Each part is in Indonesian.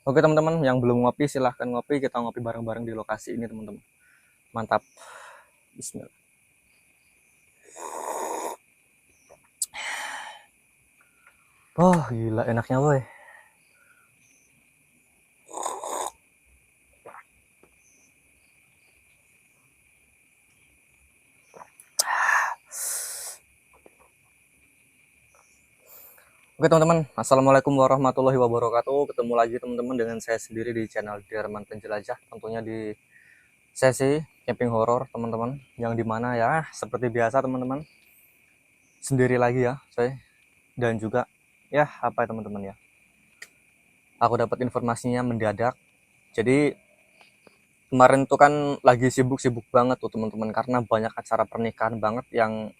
Oke teman-teman, yang belum ngopi silahkan ngopi. Kita ngopi bareng-bareng di lokasi ini teman-teman. Mantap. Bismillah. Oh gila enaknya boy. Oke teman-teman, assalamualaikum warahmatullahi wabarakatuh. Ketemu lagi teman-teman dengan saya sendiri di channel Derman Penjelajah. Tentunya di sesi camping horor teman-teman. Yang dimana ya seperti biasa teman-teman, sendiri lagi ya saya. Dan juga ya apa ya teman-teman ya, aku dapat informasinya mendadak. Jadi kemarin tuh kan lagi sibuk-sibuk banget tuh teman-teman, karena banyak acara pernikahan banget yang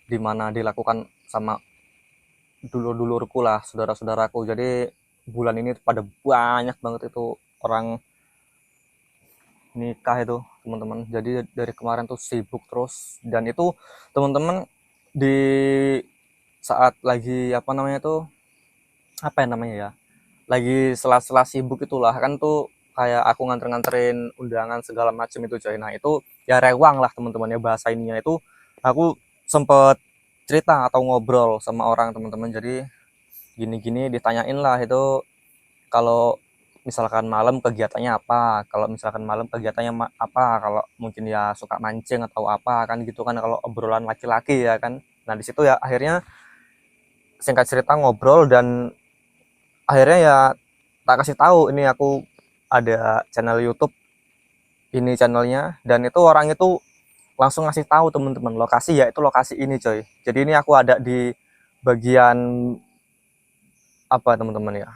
dimana dilakukan sama dulur-dulurku lah, saudara-saudaraku. Jadi bulan ini pada banyak banget itu orang nikah itu teman-teman. Jadi dari kemarin tuh sibuk terus, dan itu teman-teman di saat lagi apa namanya tuh, apa ya namanya ya, lagi sela-sela sibuk itulah kan tuh, kayak aku nganter-nganterin undangan segala macam itu coy. Nah itu ya rewang lah teman-teman ya, bahasa ininya itu aku sempet cerita atau ngobrol sama orang teman-teman. Jadi gini-gini ditanyain lah itu, kalau misalkan malam kegiatannya apa, kalau misalkan malam kegiatannya apa, kalau mungkin ya suka mancing atau apa kan gitu kan, kalau obrolan laki-laki ya kan. Nah di situ ya akhirnya singkat cerita ngobrol, dan akhirnya ya tak kasih tahu ini aku ada channel YouTube, ini channelnya. Dan itu orang itu langsung ngasih tahu teman-teman lokasi, ya itu lokasi ini coy. Jadi ini aku ada di bagian apa teman-teman ya,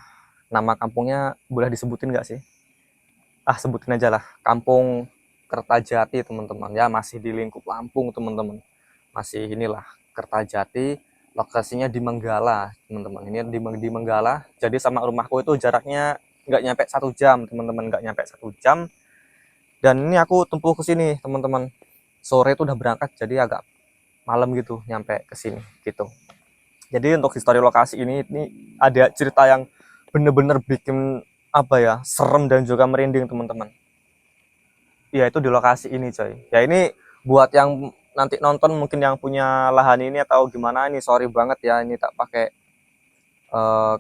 nama kampungnya boleh disebutin nggak sih? Sebutin aja lah, Kampung Kertajati teman-teman ya, masih di lingkup Lampung teman-teman, masih inilah Kertajati. Lokasinya di Menggala teman-teman, ini di Menggala. Jadi sama rumahku itu jaraknya nggak nyampe 1 jam teman-teman, nggak nyampe 1 jam. Dan ini aku tempuh ke sini teman-teman, sore itu udah berangkat, jadi agak malam gitu nyampe ke sini gitu. Jadi untuk histori lokasi ini ada cerita yang bener-bener bikin apa ya, serem dan juga merinding teman-teman. Ya itu di lokasi ini coy. Ya ini buat yang nanti nonton mungkin yang punya lahan ini atau gimana, ini sorry banget ya, ini tak pakai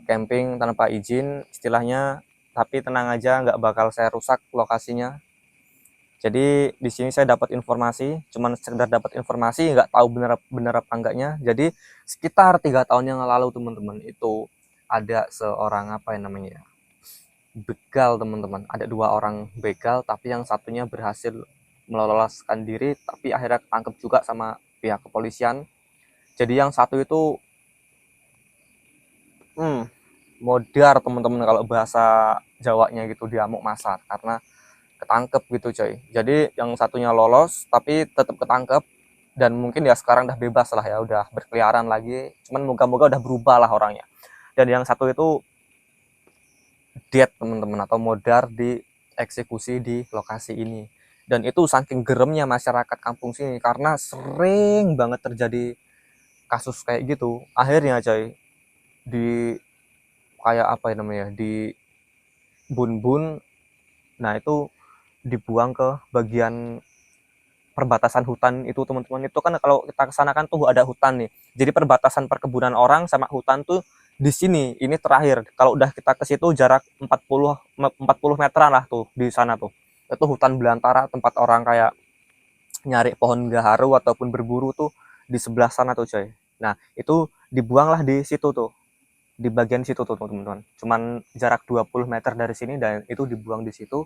camping tanpa izin istilahnya. Tapi tenang aja, nggak bakal saya rusak lokasinya. Jadi di sini saya dapat informasi, cuman sekedar dapat informasi, nggak tahu benar apa enggaknya. Jadi sekitar 3 tahun yang lalu teman-teman, itu ada seorang apa yang namanya ya, begal teman-teman. Ada 2 orang begal, tapi yang satunya berhasil meloloskan diri, tapi akhirnya ketangkep juga sama pihak kepolisian. Jadi yang satu itu hmm, modar teman-teman, kalau bahasa Jawanya gitu, diamuk masar karena ketangkep gitu coy. Jadi yang satunya lolos tapi tetap ketangkep, dan mungkin ya sekarang udah bebas lah ya, udah berkeliaran lagi. Cuman moga-moga udah berubah lah orangnya. Dan yang satu itu dead teman-teman, atau modar di eksekusi di lokasi ini. Dan itu saking geremnya masyarakat kampung sini karena sering banget terjadi kasus kayak gitu. Akhirnya coy, di kayak apa ya namanya, di bun-bun, nah itu dibuang ke bagian perbatasan hutan itu teman-teman. Itu kan kalau kita kesana kan tuh ada hutan nih, jadi perbatasan perkebunan orang sama hutan tuh di sini ini terakhir. Kalau udah kita ke situ jarak 40 meteran lah tuh di sana tuh, itu hutan belantara, tempat orang kayak nyari pohon gaharu ataupun berburu tuh di sebelah sana tuh coy. Nah itu dibuanglah di situ tuh, di bagian situ tuh teman-teman, cuman jarak 20 meter dari sini, dan itu dibuang di situ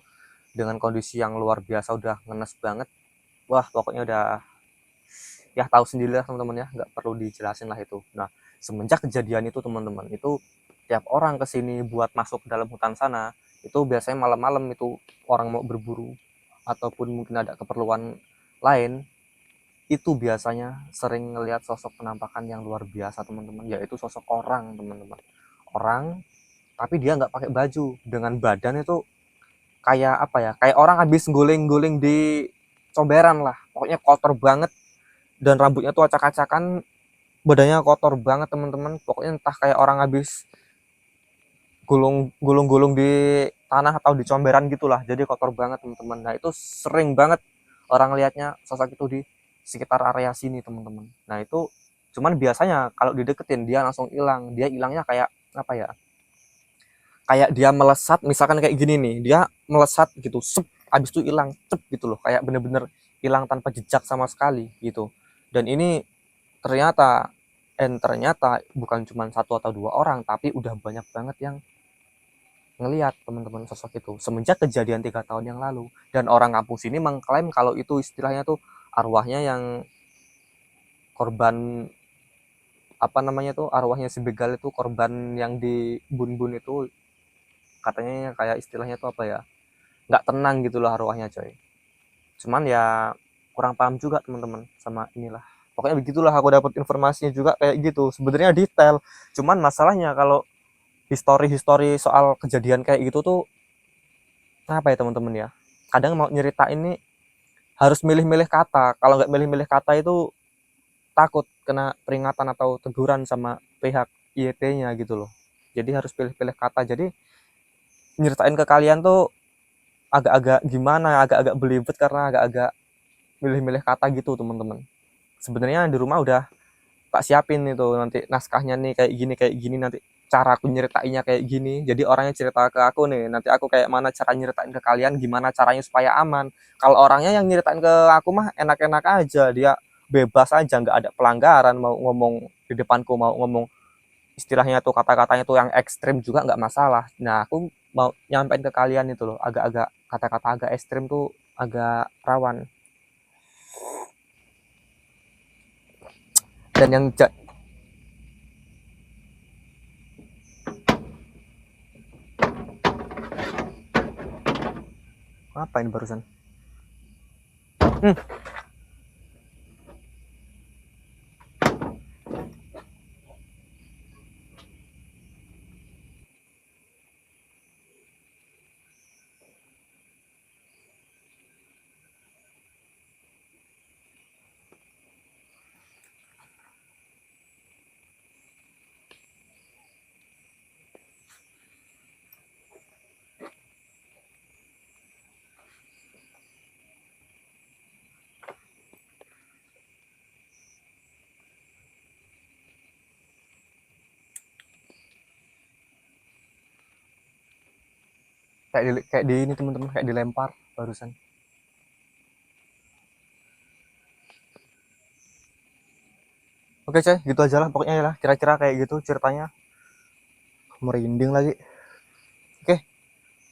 dengan kondisi yang luar biasa, udah ngenes banget. Wah pokoknya udah, ya tahu sendiri lah teman-teman ya, nggak perlu dijelasin lah itu. Nah semenjak kejadian itu teman-teman, itu tiap orang kesini buat masuk ke dalam hutan sana, itu biasanya malam-malam itu orang mau berburu ataupun mungkin ada keperluan lain, itu biasanya sering ngelihat sosok penampakan yang luar biasa teman-teman, yaitu sosok orang teman-teman. Orang tapi dia nggak pakai baju, dengan badan itu kayak apa ya, kayak orang habis guling-guling di comberan lah, pokoknya kotor banget. Dan rambutnya tuh acak-acakan, badannya kotor banget teman-teman, pokoknya entah kayak orang habis gulung-gulung di tanah atau di comberan gitulah, jadi kotor banget teman-teman. Nah itu sering banget orang lihatnya sosok itu di sekitar area sini teman-teman. Nah itu cuman biasanya kalau dideketin dia langsung hilang, dia hilangnya kayak apa ya, kayak dia melesat, misalkan kayak gini nih, dia melesat gitu, sep, abis itu hilang, cep gitu loh, kayak bener-bener hilang tanpa jejak sama sekali gitu. Dan ini ternyata ternyata bukan cuma satu atau dua orang, tapi udah banyak banget yang ngelihat teman-teman sosok itu semenjak kejadian 3 tahun yang lalu. Dan orang kampung sini mengklaim kalau itu istilahnya tuh arwahnya yang korban, apa namanya tuh, arwahnya si begal itu, korban yang di bun-bun itu, katanya kayak istilahnya tuh apa ya, nggak tenang gitu loh arwahnya coy. Cuman ya kurang paham juga teman-teman sama inilah, pokoknya begitulah, aku dapat informasinya juga kayak gitu, sebenarnya detail. Cuman masalahnya kalau histori soal kejadian kayak gitu tuh apa ya teman-teman ya, kadang mau nyerita ini harus milih-milih kata, kalau nggak milih-milih kata itu takut kena peringatan atau teguran sama pihak IET-nya gitu loh. Jadi harus pilih-pilih kata, jadi nyeritain ke kalian tuh agak-agak gimana, agak-agak belibet karena agak-agak milih-milih kata gitu teman-teman. Sebenarnya di rumah udah tak siapin itu nanti naskahnya nih, kayak gini nanti cara aku nyeritainnya kayak gini, jadi orangnya cerita ke aku nih, nanti aku kayak mana cara nyeritain ke kalian, gimana caranya supaya aman. Kalau orangnya yang nyeritain ke aku mah enak-enak aja, dia bebas aja, nggak ada pelanggaran, mau ngomong di depanku, mau ngomong istilahnya tuh kata-katanya tuh yang ekstrim juga nggak masalah. Nah aku mau nyampein ke kalian itu loh, agak-agak kata-kata agak ekstrim tuh agak rawan. Dan yang apa ini barusan? Kayak di ini teman-teman, kayak dilempar barusan. Oke coy, gitu aja lah pokoknya ya lah, kira-kira kayak gitu ceritanya, merinding lagi. Oke,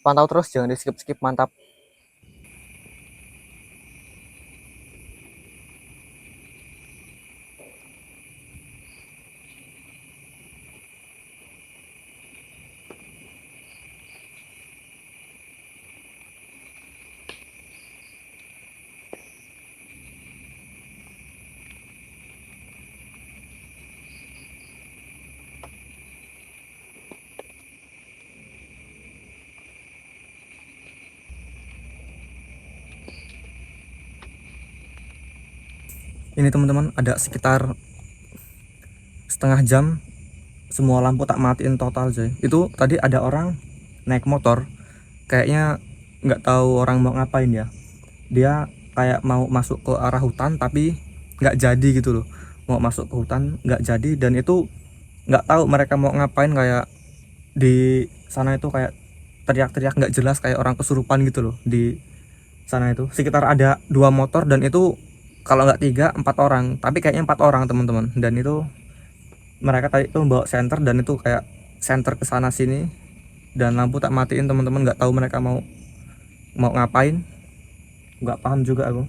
pantau terus, jangan di skip skip, mantap. Ini teman-teman ada sekitar setengah jam semua lampu tak matiin total coy. Itu tadi ada orang naik motor, kayaknya nggak tahu orang mau ngapain ya, dia kayak mau masuk ke arah hutan tapi nggak jadi gitu loh, mau masuk ke hutan nggak jadi. Dan itu nggak tahu mereka mau ngapain, kayak di sana itu kayak teriak-teriak nggak jelas kayak orang kesurupan gitu loh. Di sana itu sekitar ada 2 motor, dan itu kalau nggak 3 4 orang, tapi kayaknya 4 orang teman-teman. Dan itu mereka tadi tuh bawa senter, dan itu kayak senter ke sana sini, dan lampu tak matiin teman-teman, nggak tahu mereka mau mau ngapain, nggak paham juga aku.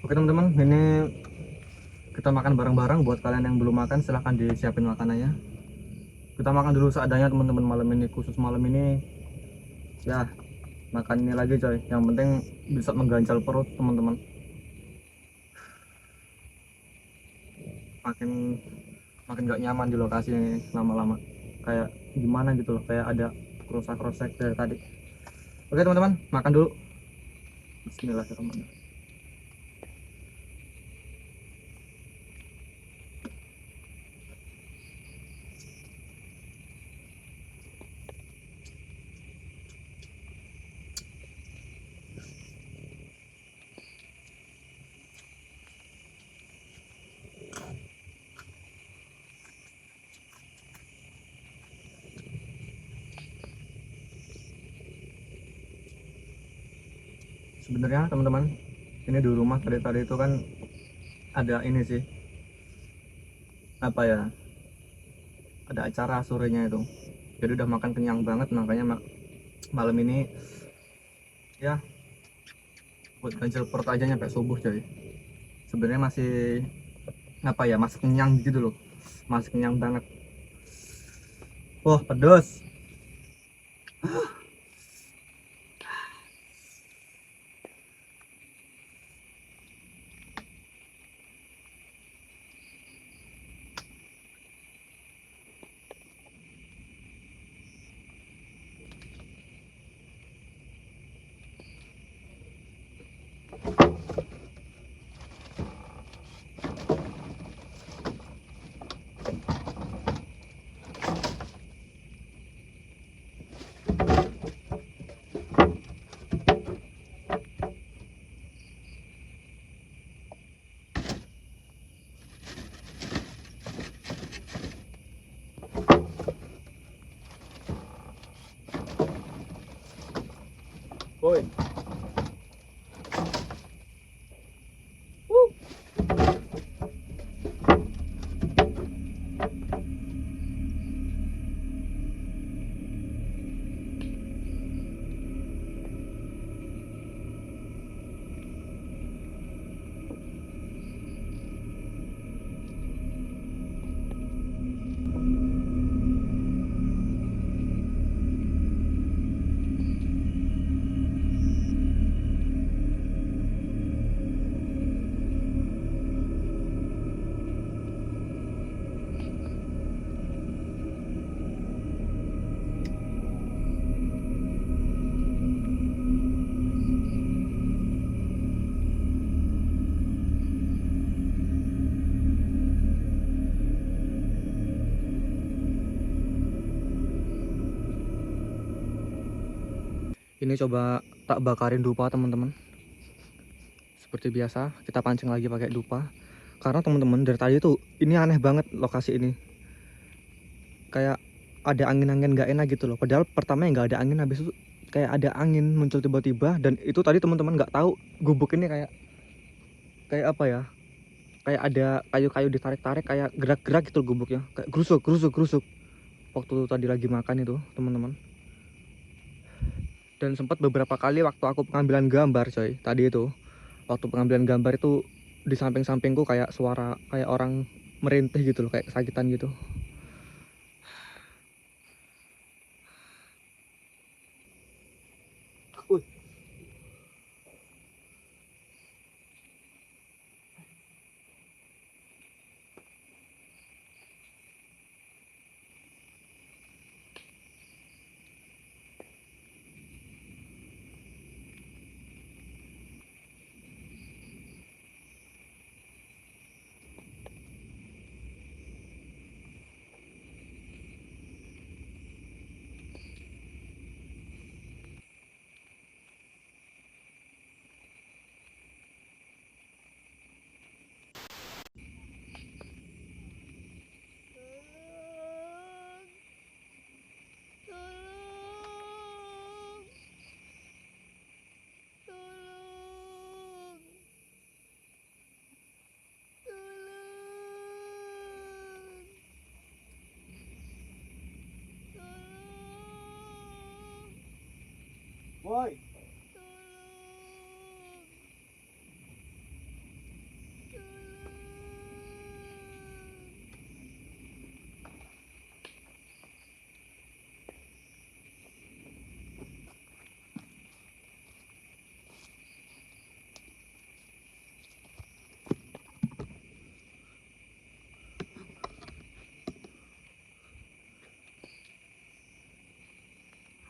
Oke teman-teman, ini kita makan bareng-bareng. Buat kalian yang belum makan silahkan disiapin makanannya. Kita makan dulu seadanya teman-teman malam ini, khusus malam ini ya. Makan ini lagi coy, yang penting bisa mengganjal perut teman-teman. Makin makin gak nyaman di lokasi ini lama-lama, kayak gimana gitu loh, kayak ada kerusak-kerusak dari tadi. Oke teman-teman, makan dulu. Bismillahirrahmanirrahim. Sebenarnya teman-teman, ini di rumah tadi itu kan ada ini sih, apa ya, ada acara sorenya itu, jadi udah makan kenyang banget. Makanya malam ini ya buat ganjil perut aja nyampe subuh coy. Sebenarnya masih apa ya, masih kenyang gitu loh, masih kenyang banget. Wah pedas. Woi. Ini coba tak bakarin dupa teman-teman. Seperti biasa kita pancing lagi pakai dupa. Karena teman-teman dari tadi tuh ini aneh banget lokasi ini. Kayak ada angin-angin nggak enak gitu loh. Padahal pertama nggak ada angin, habis itu kayak ada angin muncul tiba-tiba. Dan itu tadi teman-teman nggak tahu gubuk ini kayak kayak apa ya? Kayak ada kayu-kayu ditarik-tarik, kayak gerak-gerak gitu loh gubuknya. Kayak gerusuk, gerusuk, gerusuk. Waktu tadi lagi makan itu teman-teman. Dan sempat beberapa kali waktu aku pengambilan gambar coy, tadi itu waktu pengambilan gambar itu di samping-sampingku kayak suara kayak orang merintih gitu loh, kayak kesakitan gitu. Uy. Woi.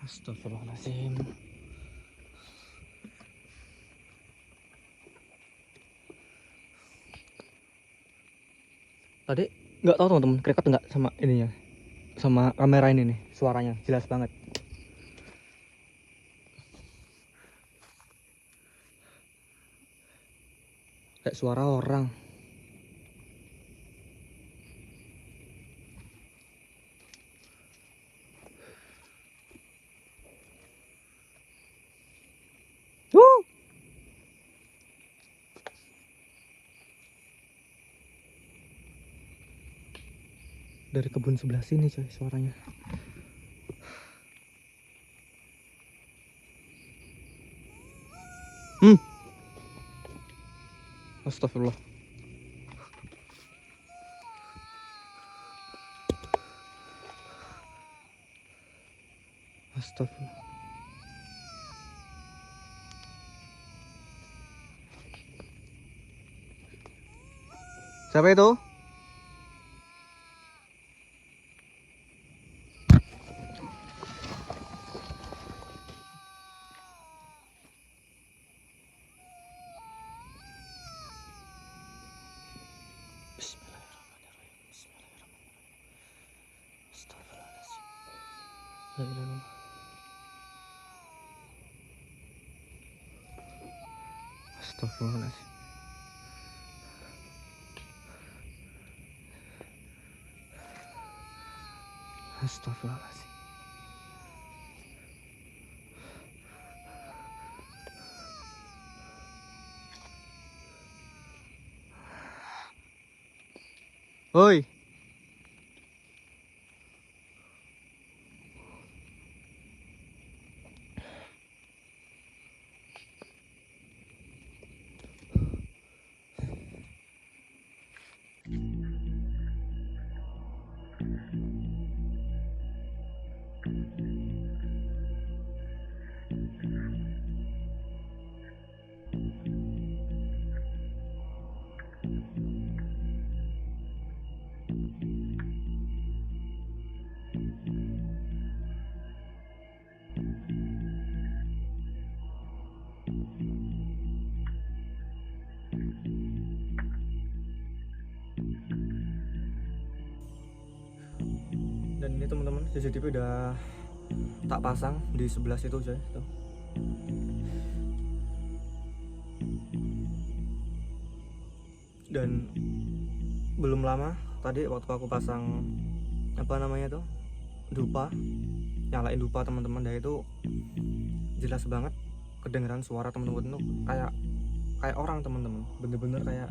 Astagfirullahaladzim. Tadi nggak tahu teman-teman, kreket nggak sama ininya, sama kamera ini nih, suaranya jelas banget. Kayak suara orang. Dari kebun sebelah sini coy suaranya. Astagfirullah. Astagfirullah. Siapa itu? Astagfirullahaladzim. Astagfirullahaladzim. Hoi. Dan ini teman-teman, CCTV udah tak pasang di sebelah situ coy. Tuh. Dan belum lama tadi waktu aku pasang apa namanya tuh, dupa, nyalain dupa teman-teman, dan itu jelas banget kedengeran suara teman-teman tuh kayak orang teman-teman, bener-bener kayak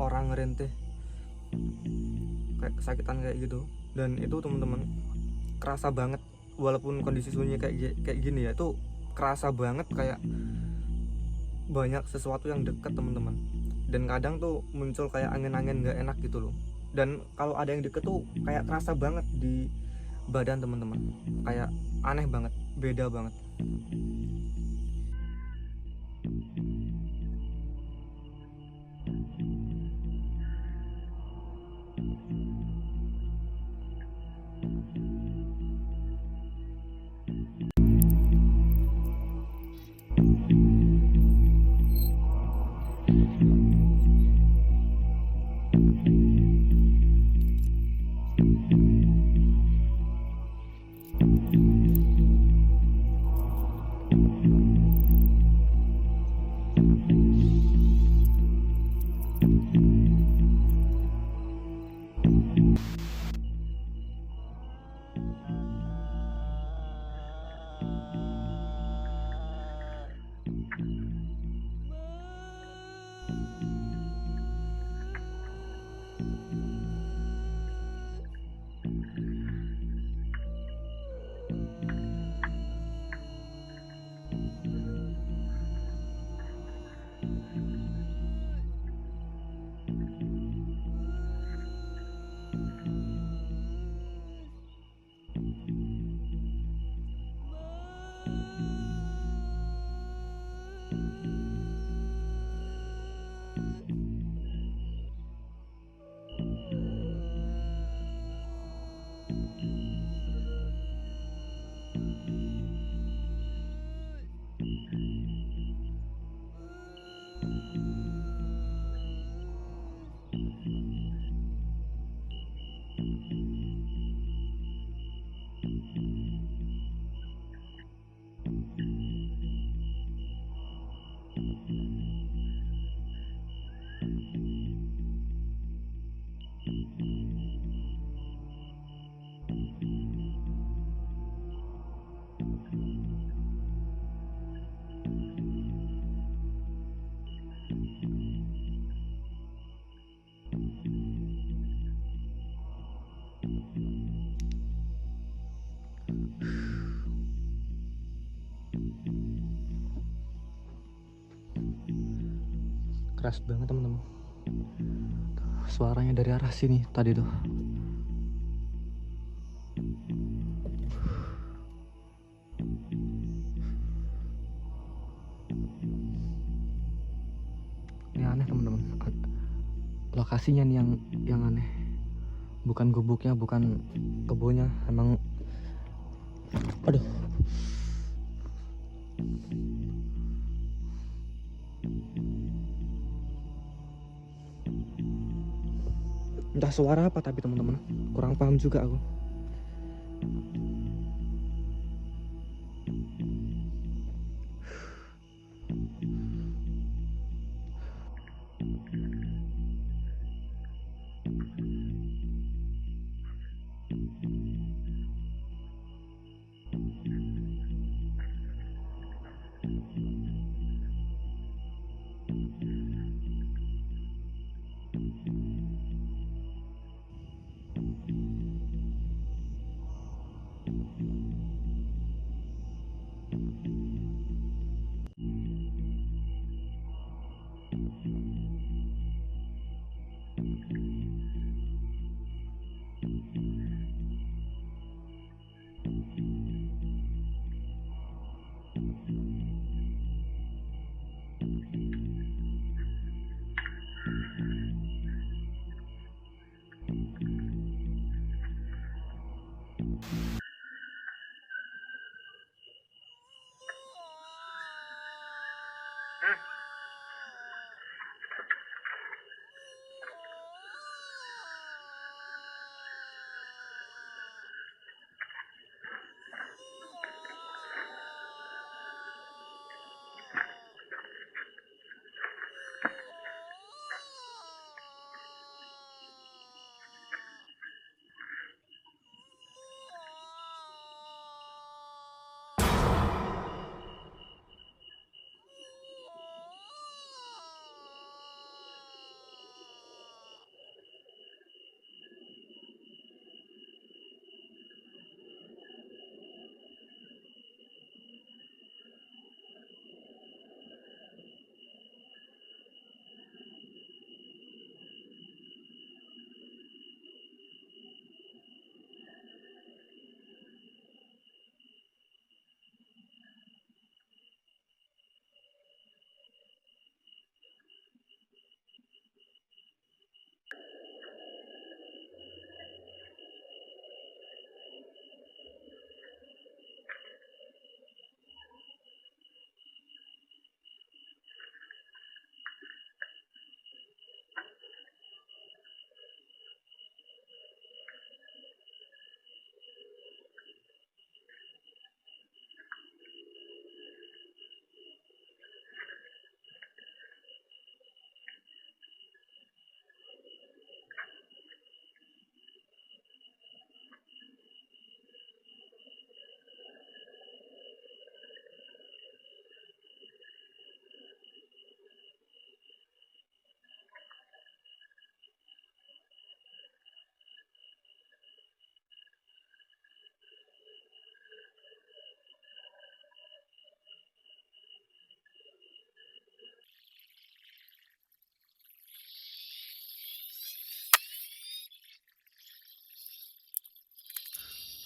orang ngerintih, kayak kesakitan kayak gitu. Dan itu teman-teman kerasa banget, walaupun kondisi sunyi kayak gini ya, itu kerasa banget kayak banyak sesuatu yang deket teman-teman. Dan kadang tuh muncul kayak angin-angin nggak enak gitu loh. Dan kalau ada yang deket tuh kayak kerasa banget di badan teman-teman, kayak aneh banget, beda banget. Keras banget teman-teman. Suaranya dari arah sini tadi tuh. Ini aneh teman-teman. Lokasinya nih yang aneh. Bukan gubuknya, bukan kebunnya, emang. Aduh. Entah suara apa tapi teman-teman, kurang paham juga aku.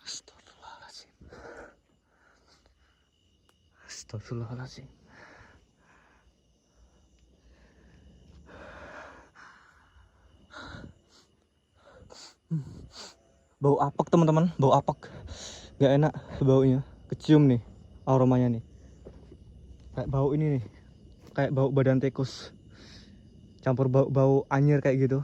Astagfirullahaladzim. Astagfirullahaladzim. Bau apek teman-teman, bau apek. Gak enak baunya, kecium nih aromanya nih. Kayak bau ini nih, kayak bau badan tikus. Campur bau anyir kayak gitu.